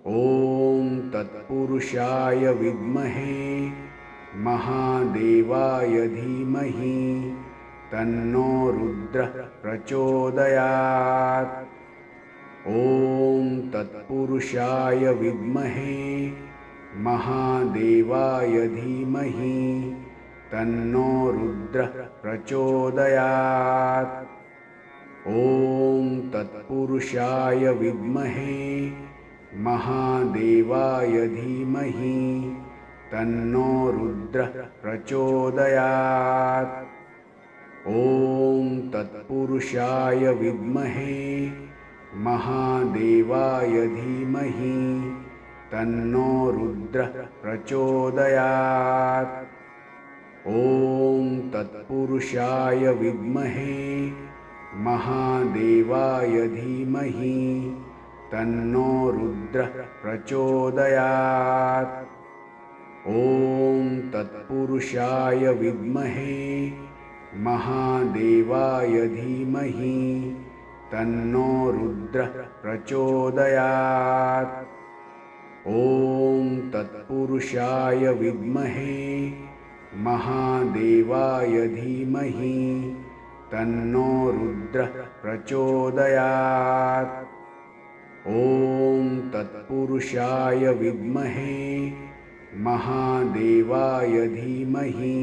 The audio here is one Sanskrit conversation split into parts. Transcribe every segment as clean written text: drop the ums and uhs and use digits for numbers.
ॐ तत्पुरुषाय विद्महे महादेवाय धीमहि तन्नो रुद्रः प्रचोदयात्। ॐ तत्पुरुषाय विद्महे महादेवाय धीमहि तन्नो रुद्रः प्रचोदयात्। ॐ तत्पुरुषाय विद्महे महादेवाय धीमहि तन्नो रुद्रः प्रचोदयात्। ॐ तत्पुरुषाय विद्महे महादेवाय धीमहि तन्नो रुद्रः प्रचोदयात्। ॐ तत्पुरुषाय विद्महे महादेवाय धीमहि तन्नो रुद्रः प्रचोदयात्। ॐ तत्पुरुषाय विद्महे महादेवाय धीमहि तन्नो रुद्रः प्रचोदयात्। ॐ तत्पुरुषाय विद्महे महादेवाय धीमहि तन्नो रुद्रः प्रचोदयात्। ॐ तत्पुरुषाय विद्महे महादेवाय धीमहि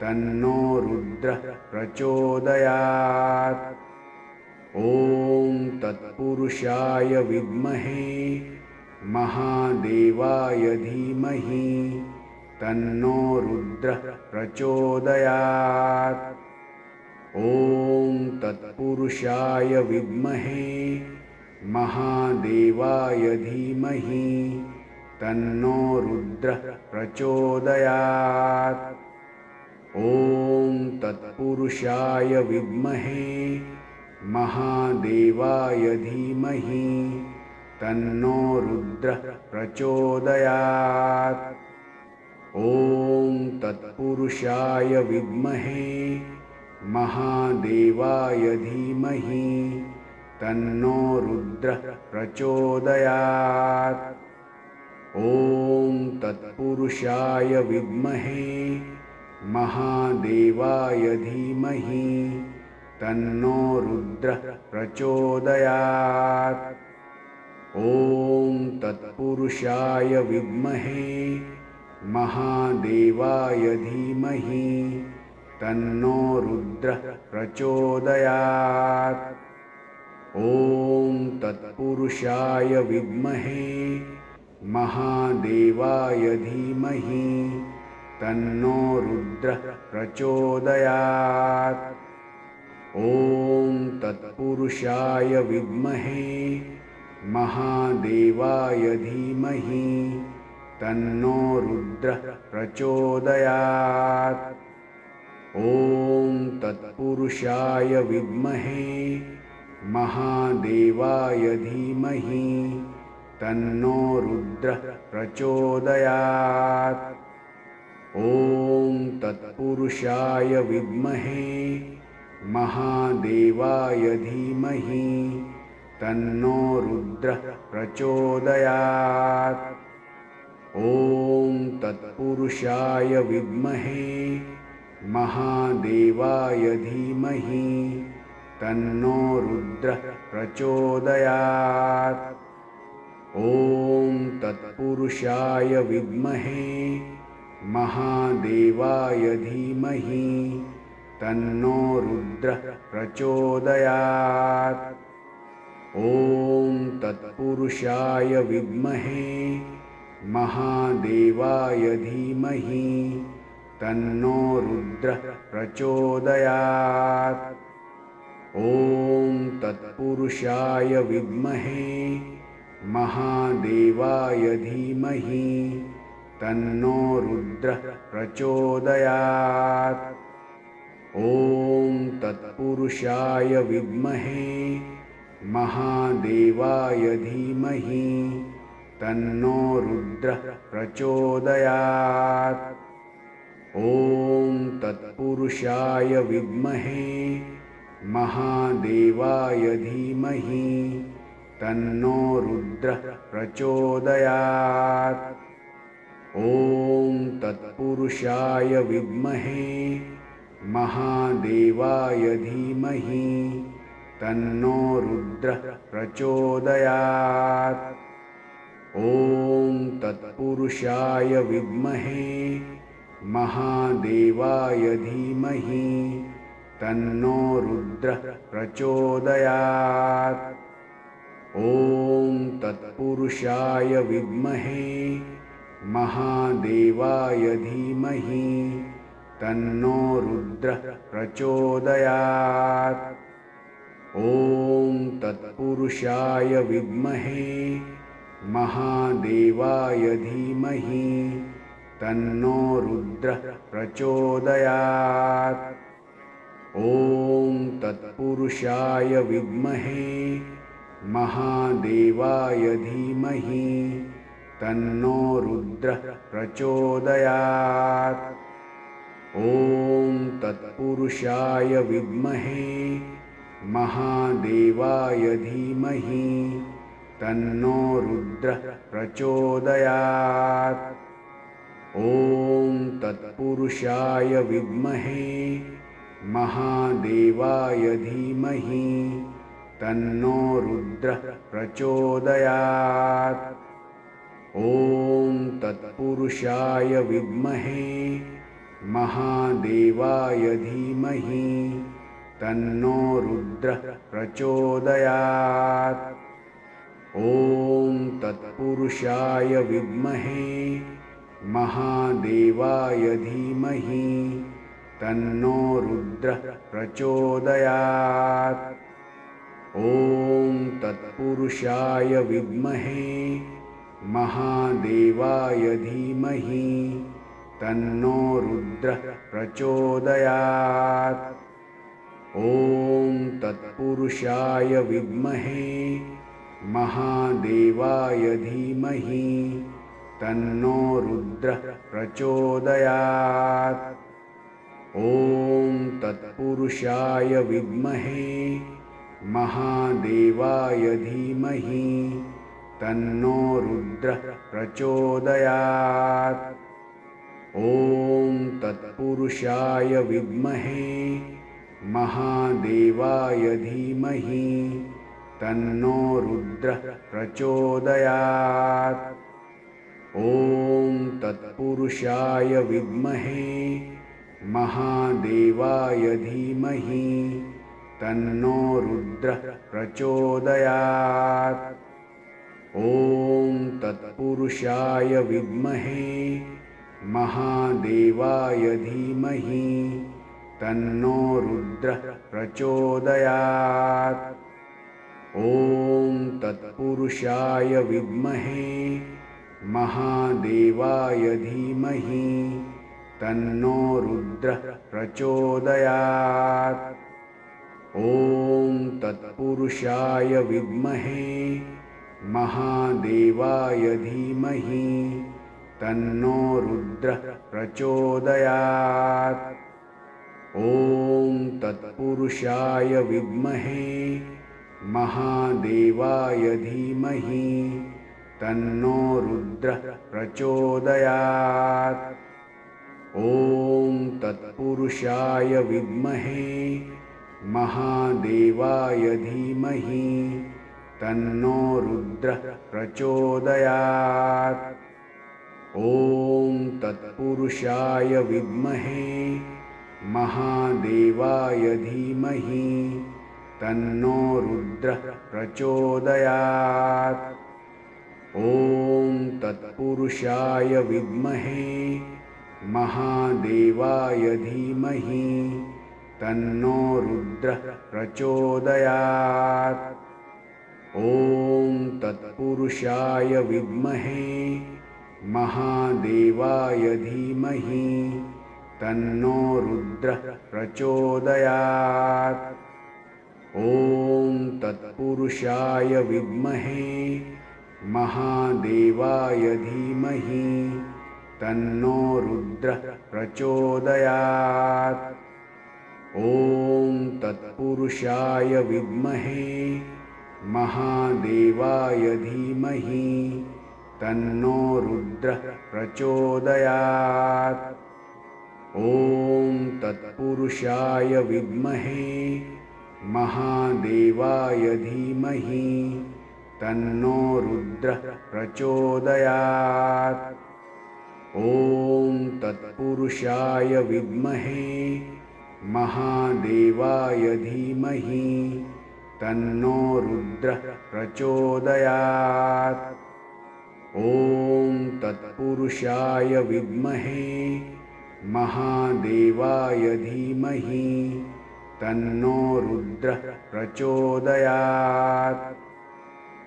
तन्नो रुद्रः प्रचोदयात्। ॐ तत्पुरुषाय विद्महे महादेवाय धीमहि तन्नो रुद्रः प्रचोदयात्। ॐ तत्पुरुषाय विद्महे महादेवाय धीमहि तन्नो रुद्रः प्रचोदयात्। ॐ तत्पुरुषाय विद्महे महादेवाय धीमहि तन्नो रुद्रः प्रचोदयात्। ॐ तत्पुरुषाय विद्महे महादेवाय धीमहि तन्नो रुद्रः प्रचोदयात्। ॐ तत्पुरुषाय विद्महे महादेवाय धीमहि तन्नो रुद्रः प्रचोदयात्। ॐ तत्पुरुषाय विद्महे महादेवाय धीमहि तन्नो रुद्रः प्रचोदयात्। ॐ तत्पुरुषाय विद्महे महादेवाय धीमहि तन्नो रुद्रः प्रचोदयात्। ॐ तत्पुरुषाय विद्महे महादेवाय धीमहि तन्नो रुद्रः प्रचोदयात्। ॐ तत्पुरुषाय विद्महे महादेवाय धीमहि तन्नो रुद्रः प्रचोदयात्। ॐ तत्पुरुषाय विद्महे महादेवाय धीमहि तन्नो रुद्रः प्रचोदयात्। ॐ तत्पुरुषाय विद्महे महादेवाय धीमहि तन्नो रुद्रः प्रचोदयात्। ॐ तत्पुरुषाय विद्महे महादेवाय धीमहि तन्नो रुद्रः प्रचोदयात्। ॐ तत्पुरुषाय विद्महे महादेवाय धीमहि तन्नो रुद्रः प्रचोदयात्। ॐ तत्पुरुषाय विद्महे महादेवाय धीमहि तन्नो रुद्रः प्रचोदयात्। ॐ तत्पुरुषाय विद्महे महादेवाय धीमहि तन्नो रुद्रः प्रचोदयात्। ॐ तत्पुरुषाय विद्महे महादेवाय धीमहि तन्नो रुद्रः प्रचोदयात्। ॐ तत्पुरुषाय विद्महे महादेवाय धीमहि तन्नो रुद्रः प्रचोदयात्। ॐ तत्पुरुषाय विद्महे महादेवाय धीमहि तन्नो रुद्रः प्रचोदयात्। ॐ तत्पुरुषाय विद्महे महादेवाय धीमहि तन्नो रुद्रः प्रचोदयात्। ॐ तत्पुरुषाय विद्महे महादेवाय धीमहि तन्नो रुद्रः प्रचोदयात्। ॐ तत्पुरुषाय विद्महे महादेवाय धीमहि तन्नो रुद्रः प्रचोदयात्। ॐ तत्पुरुषाय विद्महे महादेवाय धीमहि तन्नो रुद्रः प्रचोदयात्। ॐ तत्पुरुषाय विद्महे महादेवाय धीमहि तन्नो रुद्रः प्रचोदयात्। ॐ तत्पुरुषाय विद्महे महादेवाय धीमहि तन्नो रुद्रः प्रचोदयात्। ॐ तत्पुरुषाय विद्महे महादेवाय धीमहि तन्नो रुद्रः प्रचोदयात्। ॐ तत्पुरुषाय विद्महे महादेवाय धीमहि तन्नो रुद्रः प्रचोदयात्। ॐ तत्पुरुषाय विद्महे महादेवाय धीमहि तन्नो रुद्रः प्रचोदयात्। ॐ तत्पुरुषाय विद्महे महादेवाय धीमहि तन्नो रुद्रः प्रचोदयात्। ॐ तत्पुरुषाय विद्महे महादेवाय धीमहि तन्नो रुद्रः प्रचोदयात्। ॐ तत्पुरुषाय विद्महे महादेवाय धीमहि तन्नो रुद्रः प्रचोदयात्। ॐ तत्पुरुषाय विद्महे महादेवाय धीमहि तन्नो रुद्रः प्रचोदयात्। ॐ तत्पुरुषाय विद्महे महादेवाय धीमहि तन्नो रुद्रः प्रचोदयात्। ॐ तत्पुरुषाय विद्महे महादेवाय धीमहि तन्नो रुद्रः प्रचोदयात्। ॐ तत्पुरुषाय विद्महे महादेवाय धीमहि तन्नो रुद्रः प्रचोदयात्। ॐ तत्पुरुषाय विद्महे महादेवाय धीमहि तन्नो रुद्रः प्रचोदयात्। ॐ तत्पुरुषाय विद्महे महादेवाय धीमहि तन्नो रुद्रः प्रचोदयात्। ॐ तत्पुरुषाय विद्महे महादेवाय धीमहि तन्नो रुद्रः प्रचोदयात्। ॐ तत्पुरुषाय विद्महे महादेवाय धीमहि तन्नो रुद्रः प्रचोदयात्। ॐ तत्पुरुषाय विद्महे महादेवाय धीमहि तन्नो रुद्रः प्रचोदयात्। ॐ तत्पुरुषाय विद्महे महादेवाय धीमहि तन्नो रुद्रः प्रचोदयात्। ॐ तत्पुरुषाय विद्महे महादेवाय धीमहि तन्नो रुद्रः प्रचोदयात्। ॐ तत्पुरुषाय विद्महे महादेवाय धीमहि तन्नो रुद्रः प्रचोदयात्। ॐ तत्पुरुषाय विद्महे महादेवाय धीमहि तन्नो रुद्रः प्रचोदयात्।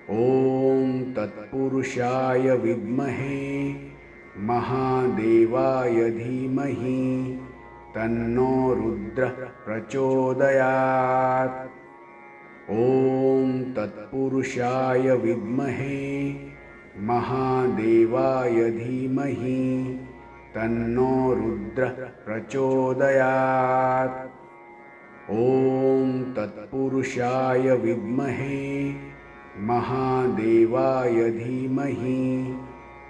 ॐ तत्पुरुषाय विद्महे महादेवाय धीमहि तन्नो रुद्रः प्रचोदयात्। ॐ तत्पुरुषाय विद्महे महादेवाय धीमहि तन्नो रुद्रः प्रचोदयात्। ॐ तत्पुरुषाय विद्महे महादेवाय धीमहि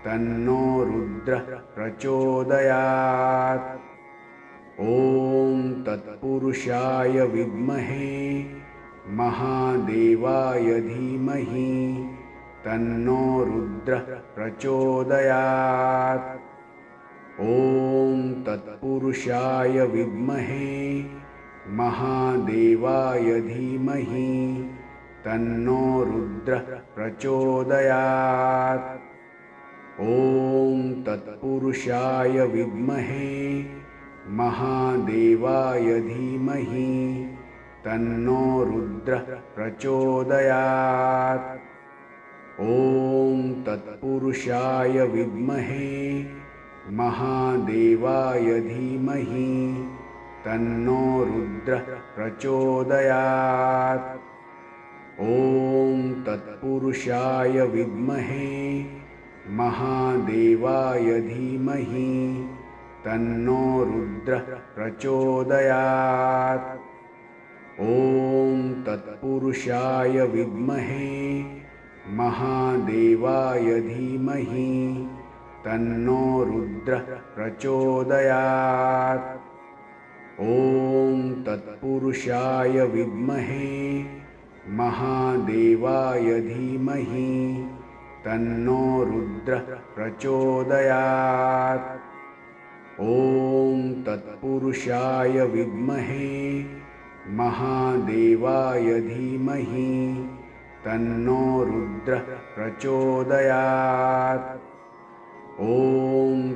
तन्नो रुद्रः प्रचोदयात्। ॐ तत्पुरुषाय विद्महे महादेवाय धीमहि तन्नो रुद्रः प्रचोदयात्। ॐ तत्पुरुषाय विद्महे महादेवाय धीमहि तन्नो रुद्रः प्रचोदयात्। ॐ तत्पुरुषाय विद्महे महादेवाय धीमहि तन्नो रुद्रः प्रचोदयात्। ॐ तत्पुरुषाय विद्महे महादेवाय धीमहि तन्नो रुद्रः प्रचोदयात्। ॐ तत्पुरुषाय विद्महे महादेवाय धीमहि तन्नो रुद्रः प्रचोदयात्। ॐ तत्पुरुषाय विद्महे महादेवाय धीमहि तन्नो रुद्रः प्रचोदयात्। ॐ तत्पुरुषाय विद्महे महादेवाय धीमहि तन्नो रुद्रः प्रचोदयात्। ॐ तत्पुरुषाय विद्महे महादेवाय धीमहि तन्नो रुद्रः प्रचोदयात्। ॐ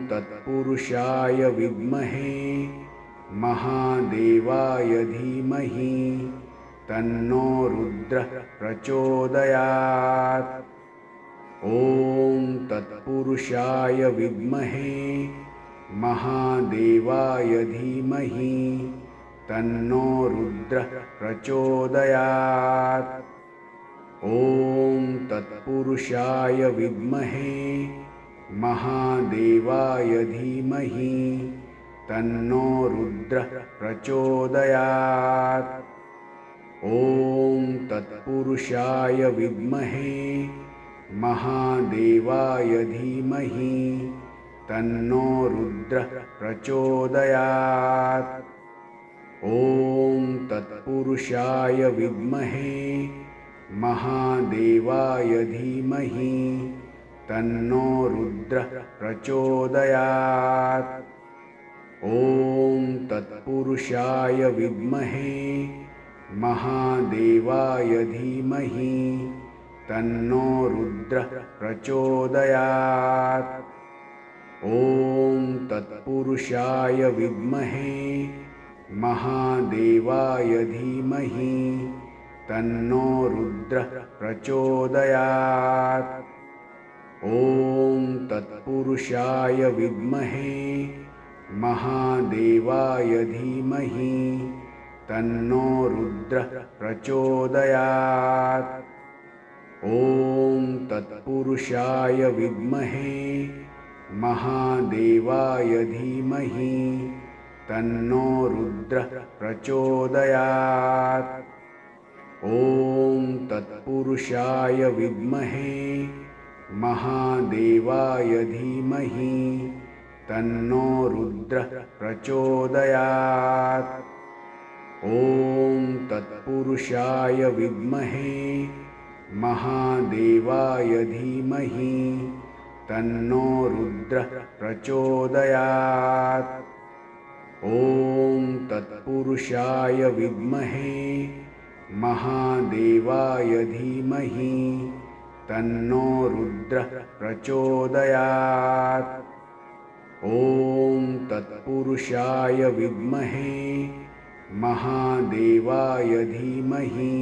तत्पुरुषाय विद्महे महादेवाय धीमहि तन्नो रुद्रः प्रचोदयात्। ॐ तत्पुरुषाय विद्महे महादेवाय धीमहि तन्नो रुद्रः प्रचोदयात्। ॐ तत्पुरुषाय विद्महे महादेवाय धीमहि तन्नो रुद्रः प्रचोदयात्। ॐ तत्पुरुषाय विद्महे महादेवाय धीमहि तन्नो रुद्रः प्रचोदयात्। ॐ तत्पुरुषाय विद्महे महादेवाय धीमहि तन्नो रुद्रः प्रचोदयात्। ॐ तत्पुरुषाय विद्महे महादेवाय धीमहि तन्नो रुद्रः प्रचोदयात्। ॐ तत्पुरुषाय विद्महे महादेवाय धीमहि तन्नो रुद्रः प्रचोदयात्। ॐ तत्पुरुषाय विद्महे महादेवाय धीमहि तन्नो रुद्रः प्रचोदयात्। ॐ तत्पुरुषाय विद्महे महादेवाय धीमहि तन्नो रुद्रः प्रचोदयात्। ॐ तत्पुरुषाय विद्महे महादेवाय धीमहि तन्नो रुद्रः प्रचोदयात्। ॐ तत्पुरुषाय विद्महे महादेवाय धीमहि तन्नो रुद्रः प्रचोदयात्। ॐ तत्पुरुषाय विद्महे महादेवाय धीमहि तन्नो रुद्रः प्रचोदयात्। ॐ तत्पुरुषाय विद्महे महादेवाय धीमहि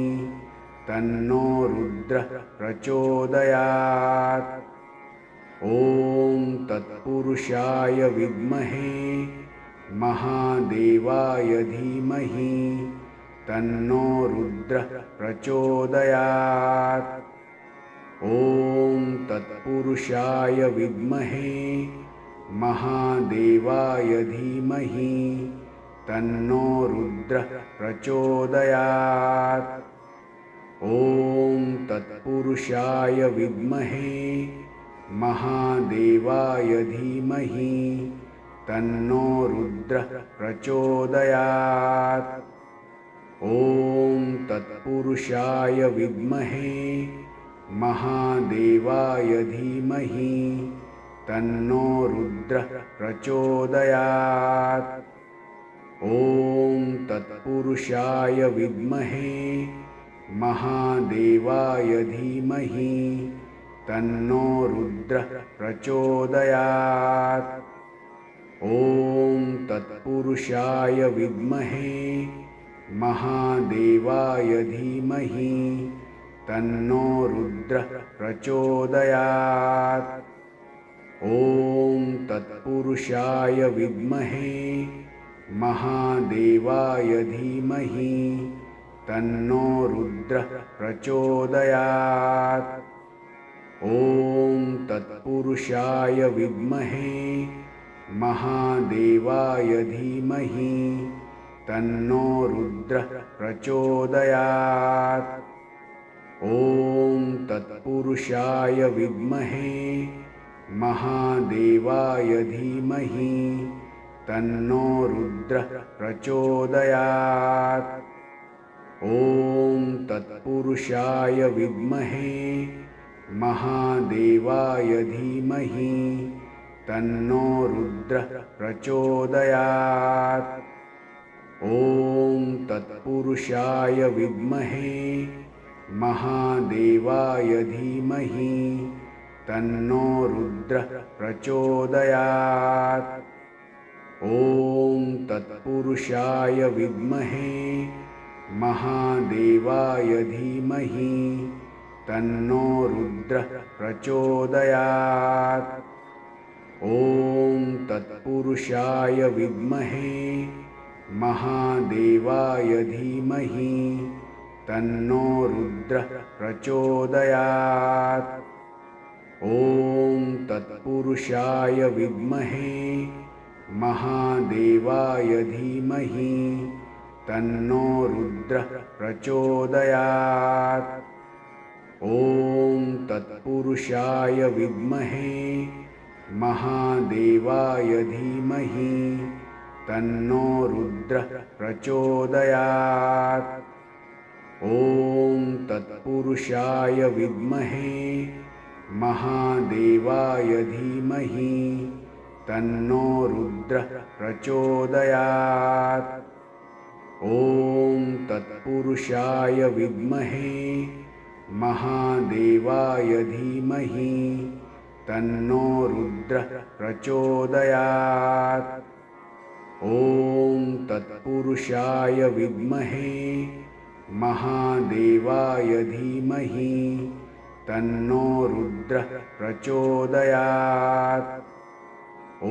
तन्नो रुद्रः प्रचोदयात्। ॐ तत्पुरुषाय विद्महे महादेवाय धीमहि तन्नो रुद्रः प्रचोदयात्। ॐ तत्पुरुषाय विद्महे महादेवाय धीमहि तन्नो रुद्रः प्रचोदयात्। ॐ तत्पुरुषाय विद्महे महादेवाय धीमहि तन्नो रुद्रः प्रचोदयात्। ॐ तत्पुरुषाय विद्महे महादेवाय धीमहि तन्नो रुद्रः प्रचोदयात्। ॐ तत्पुरुषाय विद्महे महादेवाय धीमहि तन्नो रुद्रः प्रचोदयात्। ॐ तत्पुरुषाय विद्महे महादेवाय धीमहि तन्नो रुद्रः प्रचोदयात्। ॐ तत्पुरुषाय विद्महे महादेवाय धीमहि तन्नो रुद्रः प्रचोदयात्। ॐ तत्पुरुषाय विद्महे महादेवाय धीमहि तन्नो रुद्रः प्रचोदयात्। ॐ तत्पुरुषाय विद्महे महादेवाय धीमहि तन्नो रुद्रः प्रचोदयात्। ॐ तत्पुरुषाय विद्महे महादेवाय धीमहि तन्नो रुद्रः प्रचोदयात्। ॐ तत्पुरुषाय विद्महे महादेवाय धीमहि तन्नो रुद्रः प्रचोदयात्। ॐ तत्पुरुषाय विद्महे महादेवाय धीमहि तन्नो रुद्रः प्रचोदयात्। ॐ तत्पुरुषाय विद्महे महादेवाय धीमहि तन्नो रुद्रः प्रचोदयात्। ॐ तत्पुरुषाय विद्महे महादेवाय धीमहि तन्नो रुद्रः प्रचोदयात्। ॐ तत्पुरुषाय विद्महे महादेवाय धीमहि तन्नो रुद्रः प्रचोदयात्। ॐ तत्पुरुषाय विद्महे महादेवाय धीमहि तन्नो रुद्रः प्रचोदयात्। ॐ तत्पुरुषाय विद्महे महादेवाय धीमहि तन्नो रुद्रः प्रचोदयात्। ॐ तत्पुरुषाय विद्महे महादेवाय धीमहि तन्नो रुद्रः प्रचोदयात्। ॐ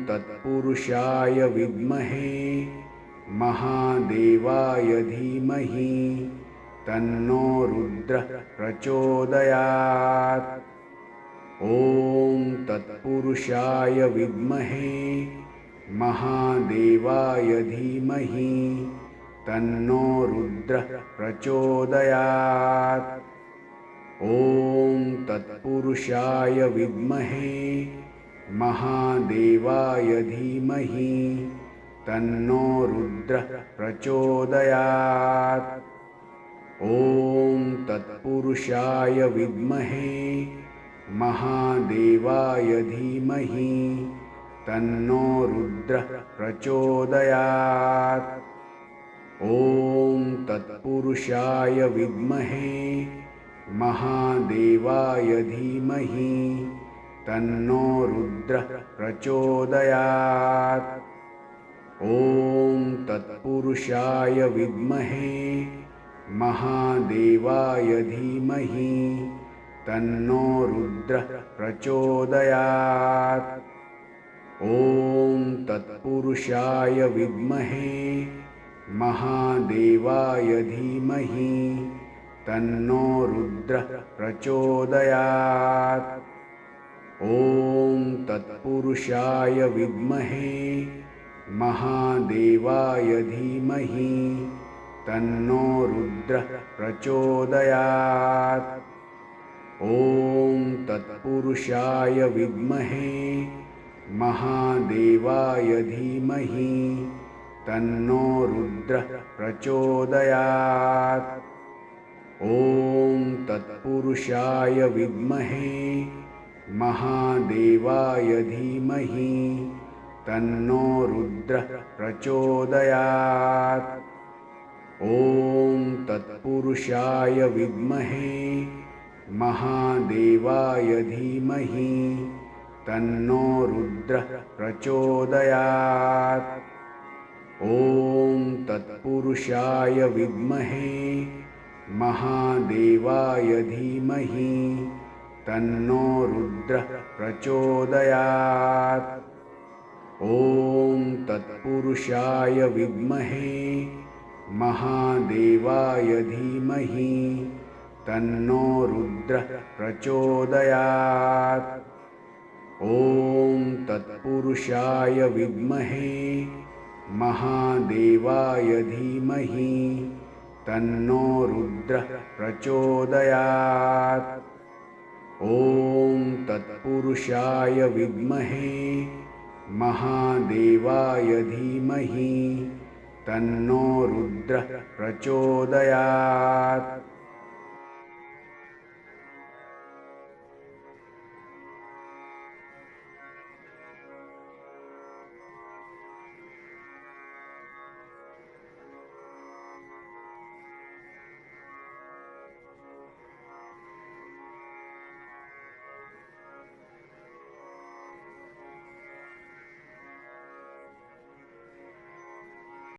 तत्पुरुषाय विद्महे महादेवाय धीमहि तन्नो रुद्रः प्रचोदयात्। ॐ तत्पुरुषाय विद्महे महादेवाय धीमहि तन्नो रुद्रः प्रचोदयात्। ॐ तत्पुरुषाय विद्महे महादेवाय धीमहि तन्नो रुद्रः प्रचोदयात्। ॐ तत्पुरुषाय विद्महे महादेवाय धीमहि तन्नो रुद्रः प्रचोदयात्। ॐ तत्पुरुषाय विद्महे महादेवाय धीमहि तन्नो रुद्रः प्रचोदयात्। ॐ तत्पुरुषाय विद्महे महादेवाय धीमहि तन्नो रुद्रः प्रचोदयात्। ॐ तत्पुरुषाय विद्महे महादेवाय धीमहि तन्नो रुद्रः प्रचोदयात्। ॐ तत्पुरुषाय विद्महे महादेवाय धीमहि तन्नो रुद्रः प्रचोदयात्। ॐ तत्पुरुषाय विद्महे महादेवाय धीमहि तन्नो रुद्रः प्रचोदयात्। ॐ तत्पुरुषाय विद्महे महादेवाय धीमहि तन्नो रुद्रः प्रचोदयात्। ॐ तत्पुरुषाय विद्महे महादेवाय धीमहि तन्नो रुद्रः प्रचोदयात्। ॐ तत्पुरुषाय विद्महे महादेवाय धीमहि तन्नो रुद्रः प्रचोदयात्। ॐ तत्पुरुषाय विद्महे महादेवाय धीमहि तन्नो रुद्रः प्रचोदयात्। ॐ तत्पुरुषाय विद्महे महादेवाय धीमहि तन्नो रुद्रः प्रचोदयात्। ॐ तत्पुरुषाय विद्महे महादेवाय धीमहि तन्नो रुद्रः प्रचोदयात्।